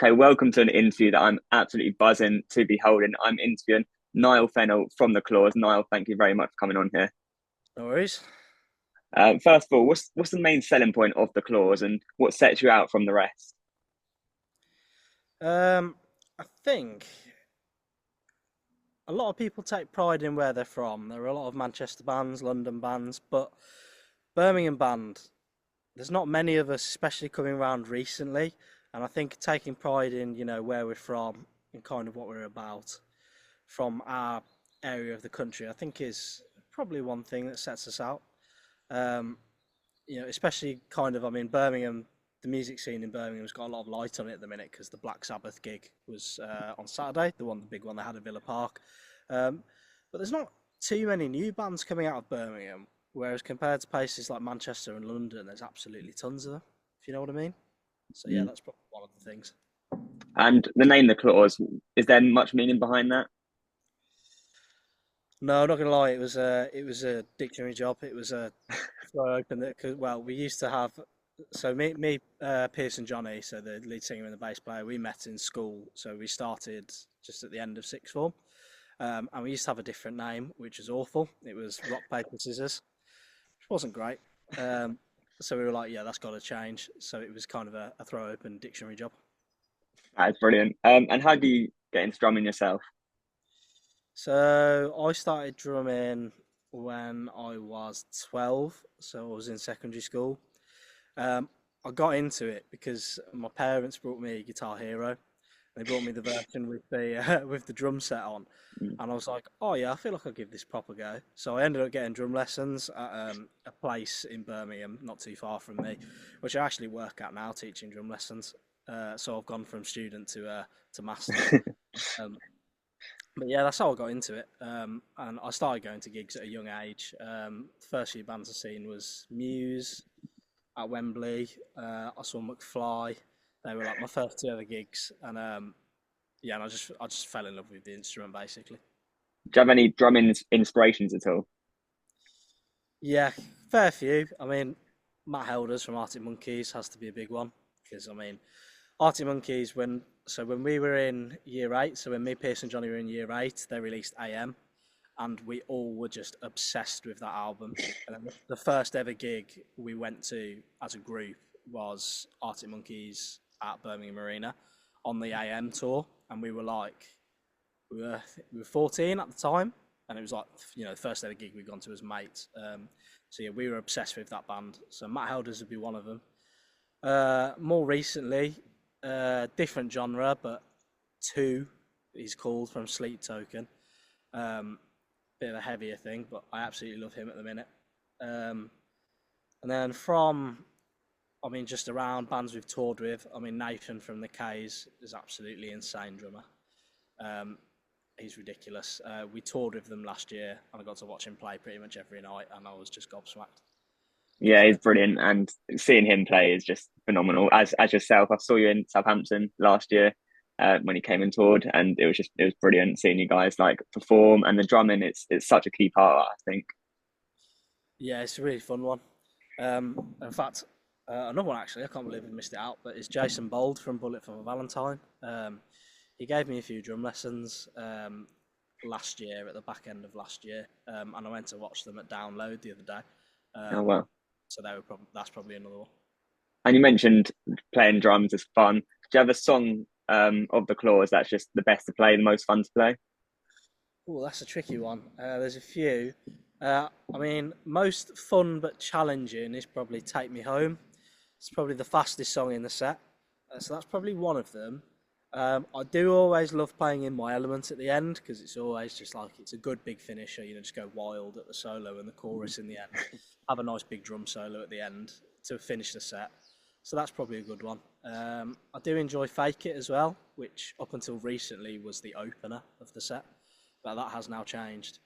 Okay, welcome to an interview that I'm absolutely buzzing to be holding. I'm interviewing Niall Fennell from the Claws. Niall, thank you very much for coming on here. No worries. First of all, what's the main selling point of the Claws and what sets you out from the rest? I think a lot of people take pride in where they're from. There are a lot of Manchester bands, London bands, but Birmingham band, there's not many of us, especially coming around recently. And I think taking pride in, where we're from and kind of what we're about from our area of the country, I think is probably one thing that sets us out. Um, especially kind of, Birmingham, the music scene in Birmingham's got a lot of light on it at the minute because the Black Sabbath gig was on Saturday, the big one they had at Villa Park. Um, but there's not too many new bands coming out of Birmingham, whereas compared to places like Manchester and London, there's absolutely tons of them, if you know what I mean. So yeah, Mm. that's probably one of the things. And the name the Claws, is there much meaning behind that? No, I'm not gonna lie, it was a dictionary job. It was a throw open that cause, well, we used to have so Pierce and Johnny, so the lead singer and the bass player, we met in school. So we started just at the end of sixth form, and we used to have a different name, which was awful. It was rock paper scissors, which wasn't great. Um, so we were like, yeah, that's got to change. So it was kind of a throw open dictionary job. That's brilliant. And how do you get into drumming yourself? So I started drumming when I was 12, so I was in secondary school. Um, I got into it because my parents brought me Guitar Hero. They brought me the version with the with the drum set on, Mm. and I was like, "Oh yeah, I feel like I'll give this proper go." So I ended up getting drum lessons at a place in Birmingham, not too far from me, which I actually work at now, teaching drum lessons. So I've gone from student to master. Um, but yeah, that's how I got into it. And I started going to gigs at a young age. The first few bands I seen was Muse at Wembley. I saw McFly. They were like my first two ever gigs, and yeah, and I just fell in love with the instrument basically. Do you have any drumming inspirations at all? Yeah, fair few. Matt Helders from Arctic Monkeys has to be a big one because Arctic Monkeys when we were in year eight, so when me, Pierce, and Johnny were in year eight, they released AM, and we all were just obsessed with that album. And then the first ever gig we went to as a group was Arctic Monkeys at Birmingham Arena on the AM tour, and we were 14 at the time, and it was like the first ever gig we'd gone to as mates. So yeah, we were obsessed with that band. So Matt Helders would be one of them. More recently, different genre, but Two he's called from Sleep Token. Um, Bit of a heavier thing, but I absolutely love him at the minute. Um, and then just around bands we've toured with, Nathan from the K's is absolutely insane drummer. Um, he's ridiculous. We toured with them last year, and I got to watch him play pretty much every night, and I was just gobsmacked. Yeah, he's brilliant, and seeing him play is just phenomenal. As yourself, I saw you in Southampton last year when he came and toured, and it was brilliant seeing you guys like perform and the drumming. It's such a key part, I think. Yeah, it's a really fun one. In fact, another one actually, I can't believe I missed it out, but it's Jason Bold from Bullet for My Valentine. He gave me a few drum lessons last year, at the back end of last year, and I went to watch them at Download the other day. Oh Um, well. so that's probably another one. And you mentioned playing drums is fun. Do you have a song of the Claws that's just the best to play, the most fun to play? Oh, that's a tricky one. There's a few. Most fun but challenging is probably Take Me Home. It's probably the fastest song in the set. So that's probably one of them. I do always love playing in my element at the end because it's always just like it's a good big finisher. Just go wild at the solo and the chorus in the end. Have a nice big drum solo at the end to finish the set. So that's probably a good one. I do enjoy Fake It as well, which up until recently was the opener of the set, but that has now changed.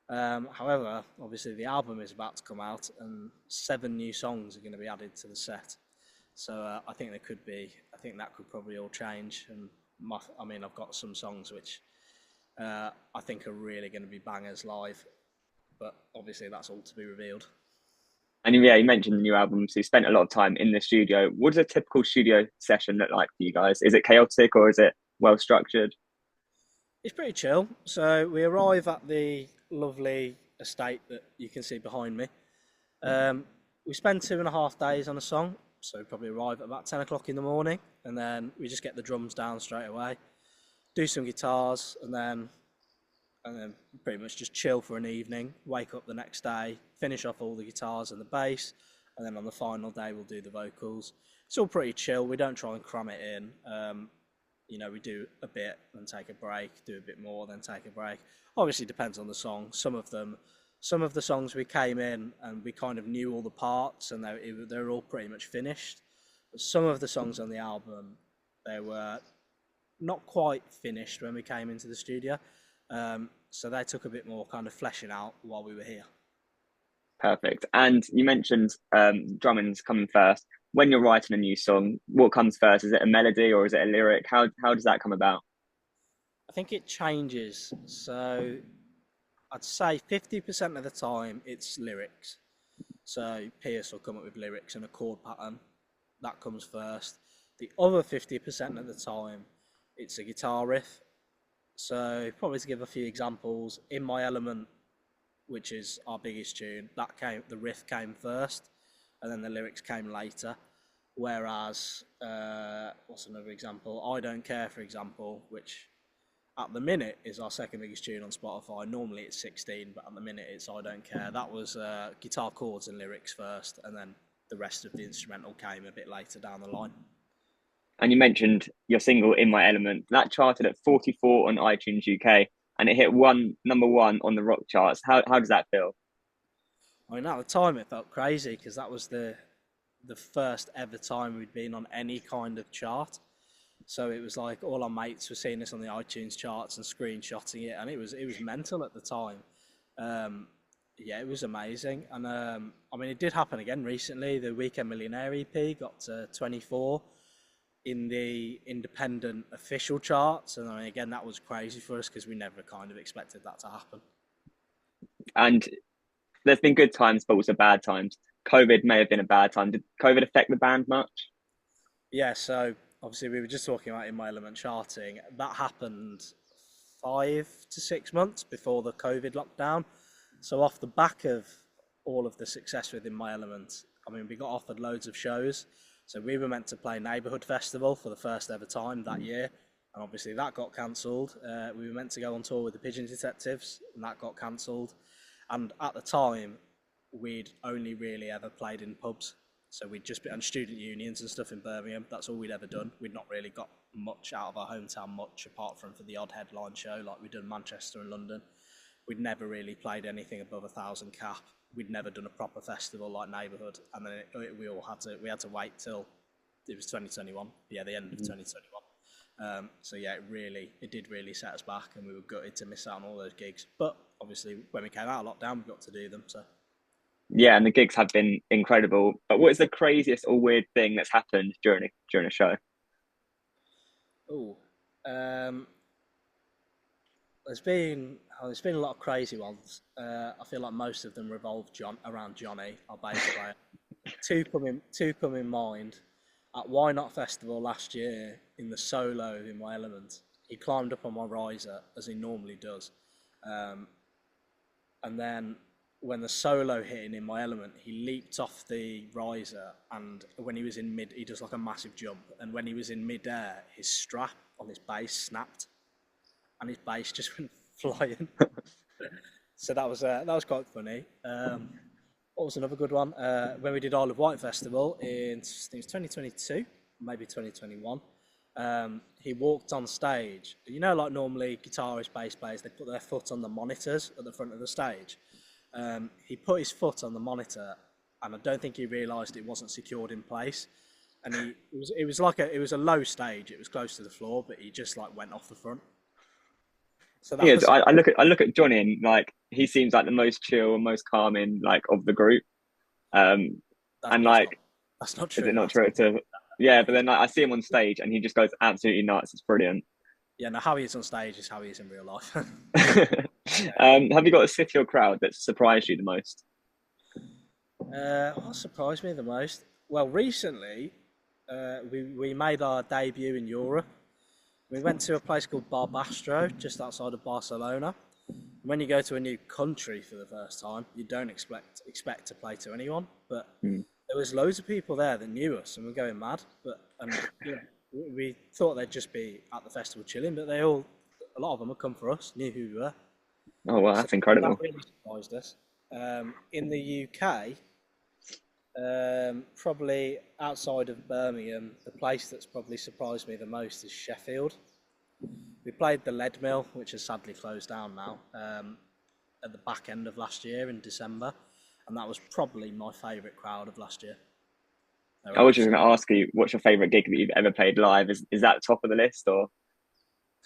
However, obviously the album is about to come out, and 7 new songs are going to be added to the set. So I think there could be. I think that could probably all change. And I've got some songs which I think are really going to be bangers live, but obviously that's all to be revealed. And yeah, you mentioned the new album, so you spent a lot of time in the studio. What does a typical studio session look like for you guys? Is it chaotic or is it well structured? It's pretty chill. So we arrive at the lovely estate that you can see behind me. Um, we spend 2.5 days on a song, so we probably arrive at about 10 o'clock in the morning, and then we just get the drums down straight away, do some guitars, and then pretty much just chill for an evening. Wake up the next day, finish off all the guitars and the bass, and then on the final day we'll do the vocals. It's all pretty chill. We don't try and cram it in. We do a bit and take a break, do a bit more, then take a break. Obviously, depends on the song. Some of the songs we came in and we kind of knew all the parts and they're all pretty much finished. But some of the songs on the album, they were not quite finished when we came into the studio. So they took a bit more kind of fleshing out while we were here. Perfect. And you mentioned drumming's coming first. When you're writing a new song, what comes first? Is it a melody or is it a lyric? How does that come about? I think it changes. So I'd say 50% of the time it's lyrics. So Pierce will come up with lyrics and a chord pattern. That comes first. The other 50% of the time it's a guitar riff. So probably to give a few examples, In My Element, which is our biggest tune, the riff came first, and then the lyrics came later. Whereas, what's another example? I Don't Care, for example, which at the minute is our second biggest tune on Spotify. Normally it's 16, but at the minute it's I Don't Care. That was guitar chords and lyrics first, and then the rest of the instrumental came a bit later down the line. And you mentioned your single "In My Element" that charted at 44 on iTunes UK, and it hit number one on the rock charts. How does that feel? I mean, at the time it felt crazy because that was the first ever time we'd been on any kind of chart. So it was like all our mates were seeing us on the iTunes charts and screenshotting it, and it was mental at the time. Yeah, it was amazing, and I mean, it did happen again recently. The Weekend Millionaire EP got to 24 in the independent official charts, and I mean, again, that was crazy for us because we never kind of expected that to happen. And there's been good times, but also bad times. COVID may have been a bad time. Did COVID affect the band much? Yeah, so obviously we were just talking about In My Element charting. That happened 5 to 6 months before the COVID lockdown. So off the back of all of the success with In My Element, I mean, we got offered loads of shows. So we were meant to play Neighbourhood Festival for the first ever time that year, and obviously that got cancelled. We were meant to go on tour with the Pigeon Detectives, and that got cancelled. And at the time, we'd only really ever played in pubs. So we'd just been on student unions and stuff in Birmingham. That's all we'd ever done. We'd not really got much out of our hometown, much apart from for the odd headline show like we'd done Manchester and London. We'd never really played anything above 1,000 cap. We'd never done a proper festival like Neighbourhood, and then we had to wait till it was 2021. Yeah, the end of 2021. So yeah, it did really set us back, and we were gutted to miss out on all those gigs. But obviously, when we came out of lockdown, we got to do them. So Yeah, and the gigs have been incredible. But what is the craziest or weird thing that's happened during a show? oh, um, there's been a lot of crazy ones. I feel like most of them revolve around Johnny, our bass player. Two come in mind. At Why Not Festival last year, in the solo In My Element, he climbed up on my riser as he normally does, and then when the solo hit In My Element, he leaped off the riser, and when he was in mid, he does like a massive jump, and when he was in mid-air, his strap on his bass snapped, and his bass just went flying. So that was quite funny. What was another good one? When we did Isle of Wight Festival in, I think it was 2022, maybe 2021. He walked on stage. You know, like normally guitarists, bass players, they put their foot on the monitors at the front of the stage. He put his foot on the monitor, and I don't think he realised it wasn't secured in place. And it was a low stage. It was close to the floor, but he just like went off the front. So that Yeah, was I look at Johnny and like he seems like the most chill and most calming like of the group. Um, that, and that's not like, that's not is true. it not true to? Yeah, but then like, I see him on stage and he just goes absolutely nuts. It's brilliant. Yeah, no, how he is on stage is how he is in real life. Yeah. Have you got a city or crowd that surprised you the most? What surprised me the most? Well, recently, we made our debut in Europe. We went to a place called Barbastro, just outside of Barcelona. When you go to a new country for the first time, you don't expect to play to anyone, but Hmm. there was loads of people there that knew us and were going mad. But we thought they'd just be at the festival chilling, but a lot of them had come for us, knew who we were, Oh wow, so that's that incredible. really surprised us. In the UK, probably outside of Birmingham, the place that's probably surprised me the most is Sheffield. We played the Lead Mill, which has sadly closed down now, at the back end of last year in December, and that was probably my favourite crowd of last year. They were I was just absolutely going to ask you, what's your favourite gig that you've ever played live? Is that top of the list or?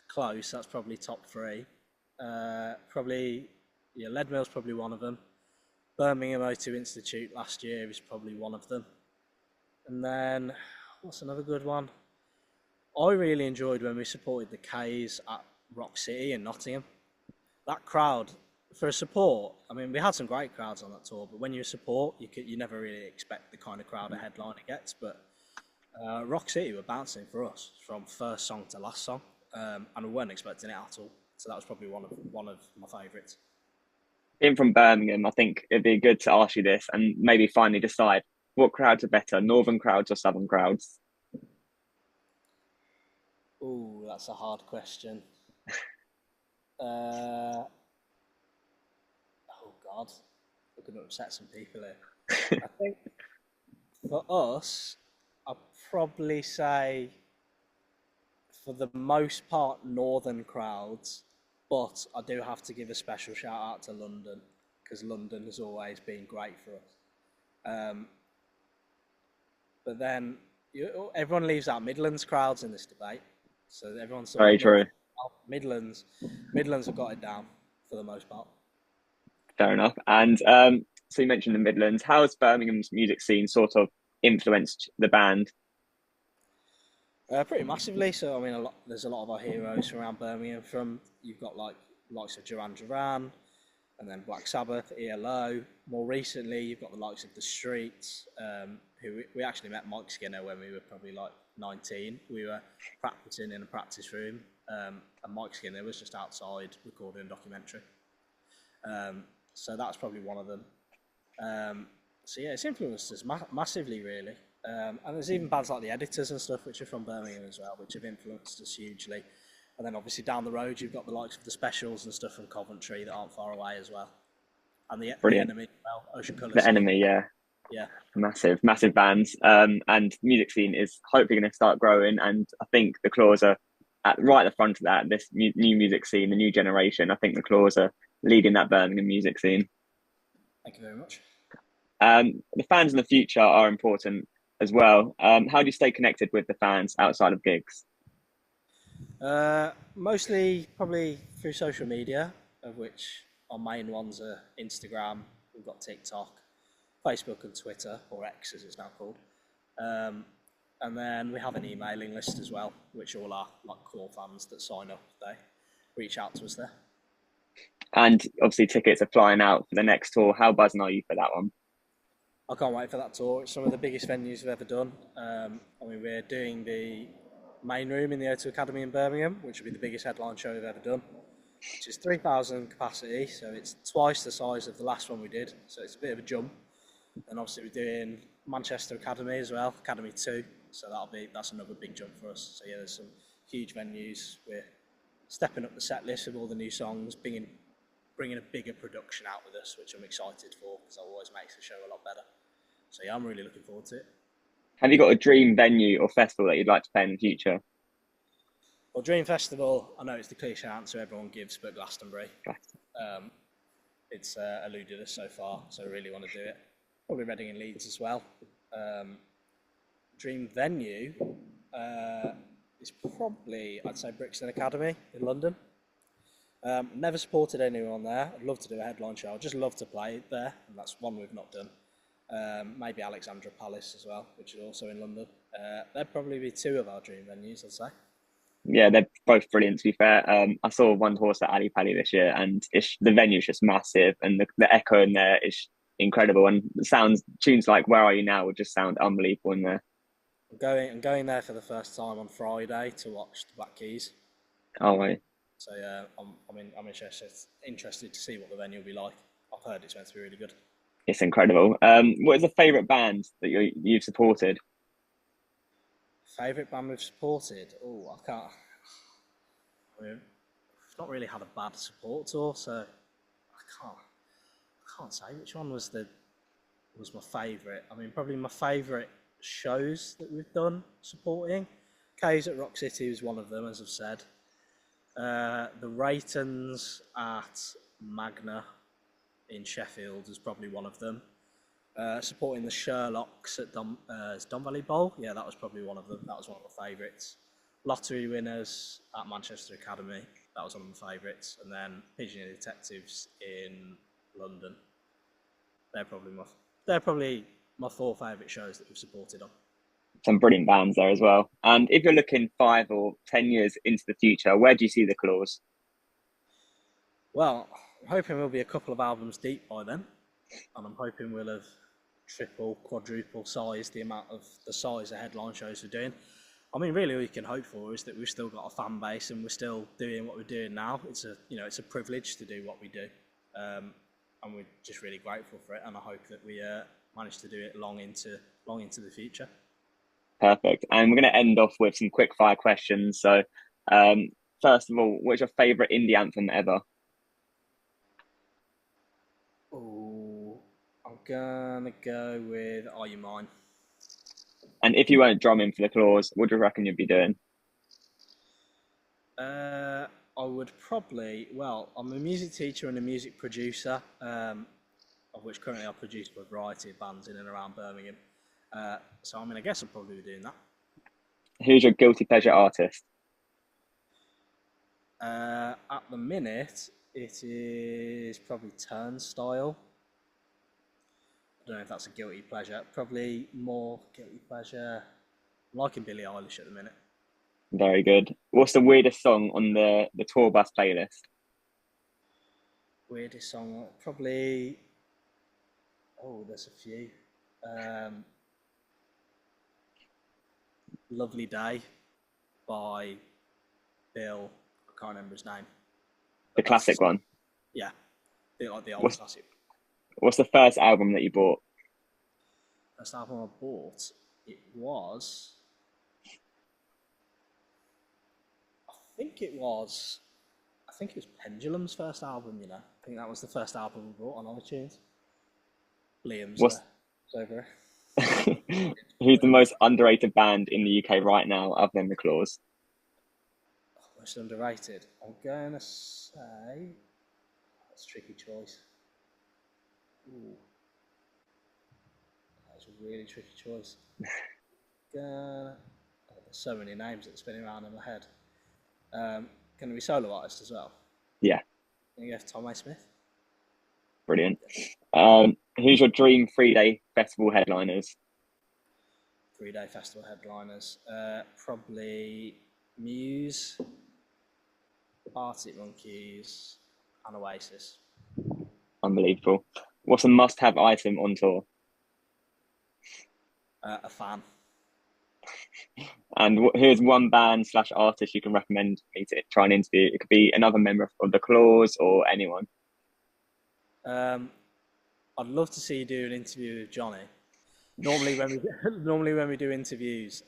close. That's probably top three. Probably, yeah, Lead Mill's probably one of them. Birmingham O2 Institute last year is probably one of them. And then, what's another good one? I really enjoyed when we supported the K's at Rock City in Nottingham. That crowd, for a support, I mean, we had some great crowds on that tour, but when you support, you never really expect the kind of crowd a headliner gets. But Rock City were bouncing for us from first song to last song, and we weren't expecting it at all. So that was probably one of my favourites. Being from Birmingham, I think it'd be good to ask you this and maybe finally decide what crowds are better, northern crowds or southern crowds? Ooh, that's a hard question. Uh, oh God, we're going to upset some people here. I think for us, I'd probably say for the most part northern crowds, but I do have to give a special shout out to London because London has always been great for us. Um, but then everyone leaves out Midlands crowds in this debate, so everyone's sort Very of north, true. south, Midlands have got it down for the most part. Fair enough. And so you mentioned the Midlands. How has Birmingham's music scene sort of influenced the band? Pretty massively. So I mean, there's a lot of our heroes from around Birmingham. From you've got like likes of Duran Duran, and then Black Sabbath, ELO. More recently, you've got the likes of the Streets, who we actually met Mike Skinner when we were probably like 19. We were practicing in a practice room, and Mike Skinner was just outside recording a documentary. So that's probably one of them. So yeah, it's influenced us massively, really. And there's even bands like the Editors and stuff, which are from Birmingham as well, which have influenced us hugely. And then obviously down the road, you've got the likes of the Specials and stuff from Coventry that aren't far away as well. And the Brilliant. Enemy, well, Ocean Colour The Scene. Enemy, yeah, Yeah, massive, massive bands. And music scene is hopefully going to start growing. And I think the Claws are right at the front of that. This new music scene, the new generation. I think the Claws are leading that Birmingham music scene. thank you very much. The fans in the future are important as well. How do you stay connected with the fans outside of gigs? Mostly probably through social media, of which our main ones are Instagram, we've got TikTok, Facebook and Twitter, or X as it's now called. Um, and then we have an emailing list as well, which all our like core fans that sign up, they reach out to us there. And obviously, tickets are flying out for the next tour. How buzzing are you for that one? I can't wait for that tour. It's some of the biggest venues we've ever done. I mean, we're doing the main room in the O2 Academy in Birmingham, which will be the biggest headline show we've ever done, which is 3,000 capacity. So it's twice the size of the last one we did. So it's a bit of a jump. And obviously we're doing Manchester Academy as well, Academy 2. So that's another big jump for us. So yeah, there's some huge venues. We're stepping up the set list with all the new songs, bringing a bigger production out with us, which I'm excited for because that always makes the show a lot better. So yeah, I'm really looking forward to it. Have you got a dream venue or festival that you'd like to play in the future? Well, Dream Festival, I know it's the cliche answer everyone gives, but Glastonbury. Um, it's eluded us so far, so I really want to do it. Probably Reading and Leeds as well. Dream venue is probably, I'd say, Brixton Academy in London. Never supported anyone there. I'd love to do a headline show. I'd just love to play there, and that's one we've not done. Maybe Alexandra Palace as well, which is also in London. There'd probably be two of our dream venues, I'd say. Yeah, they're both brilliant. To be fair, I saw one horse at Ali Pali this year, and the venue is just massive, and the echo in there is incredible. And sounds tunes like "Where Are You Now" would just sound unbelievable in there. I'm going there for the first time on Friday to watch the Black Keys. Oh, wait. So yeah, I'm interested to see what the venue will be like. I've heard it's meant to be really good. It's incredible. What is a favourite band that you've supported? Favourite band we've supported? Oh, I can't. I mean, I've not really had a bad support tour, so I can't say which one was my favourite. I mean, probably my favourite shows that we've done supporting. K's at Rock City was one of them, as I've said. The Raytons at Magna in Sheffield is probably one of them. Supporting the Sherlocks at Don Valley Bowl, yeah, that was probably one of them. That was one of my favourites. Lottery Winners at Manchester Academy, that was one of my favourites. And then Pigeon Detectives in London. They're probably my four favourite shows that we've supported on. Some brilliant bands there as well. And if you're looking 5 or 10 years into the future, where do you see the Claws? Well, I'm hoping we'll be a couple of albums deep by then, and I'm hoping we'll have triple, quadruple sized the size of headline shows we're doing. I mean, really, all you can hope for is that we've still got a fan base and we're still doing what we're doing now. It's a privilege to do what we do, and we're just really grateful for it. And I hope that we manage to do it long into the future. Perfect. And we're going to end off with some quick fire questions. So, first of all, what's your favourite indie anthem ever? Oh, I'm gonna go with "Are You Mine." And if you weren't drumming for the Claws, what do you reckon you'd be doing? I would probably, well, I'm a music teacher and a music producer, of which currently I produce for a variety of bands in and around Birmingham. So I mean, I guess I'll probably be doing that. Who's your guilty pleasure artist? At the minute, it is probably Turnstile. I don't know if that's a guilty pleasure. Probably more guilty pleasure. I'm liking Billie Eilish at the minute. Very good. What's the weirdest song on the tour bus playlist? Weirdest song, probably. Oh, there's a few. Lovely Day by Bill. I can't remember his name. The But classic one. yeah, like the old What's classic. what's the first album that you bought? First album I bought, it was. I think it was. I think it was Pendulum's first album. I think that was the first album we bought on iTunes. Liam's What's over. who's the most underrated band in the UK right now, other than the Claws? Most underrated. I'm gonna say that's a tricky choice. Ooh, that's a really tricky choice. There's so many names that are spinning around in my head. Can it be solo artist as well? Yeah, Can you go for Tom A. Smith? brilliant. Who's your dream 3-day festival headliners? 3-day festival headliners. Probably Muse, Arctic Monkeys, and Oasis. Unbelievable. What's a must-have item on tour? A fan. And here's one band slash artist you can recommend me to try and interview. It could be another member of the Claws or anyone. I'd love to see you do an interview with Johnny. Normally when we do interviews,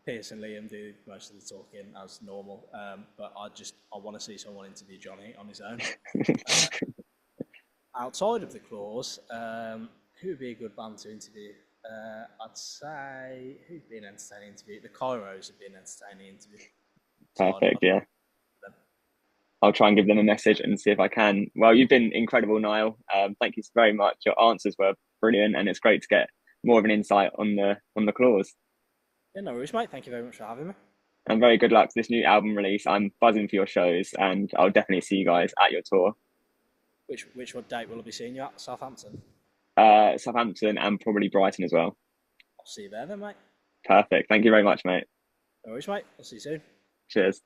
Pierce and Liam do most of the talking as normal. But I want to see someone interview Johnny on his own. Outside of the Claws, who would be a good band to interview? I'd say who'd be an entertaining interview? The Kairos would be an entertaining interview. Perfect, yeah. I'll try and give them a message and see if I can. Well, you've been incredible, Niall. Thank you very much. Your answers were brilliant, and it's great to get more of an insight on the Claws. Yeah, no worries, mate. Thank you very much for having me. And very good luck to this new album release. I'm buzzing for your shows, and I'll definitely see you guys at your tour. Which date will I be seeing you at? Southampton? Southampton and probably Brighton as well. I'll see you there then, mate. Perfect. Thank you very much, mate. No worries, mate. I'll see you soon. Cheers.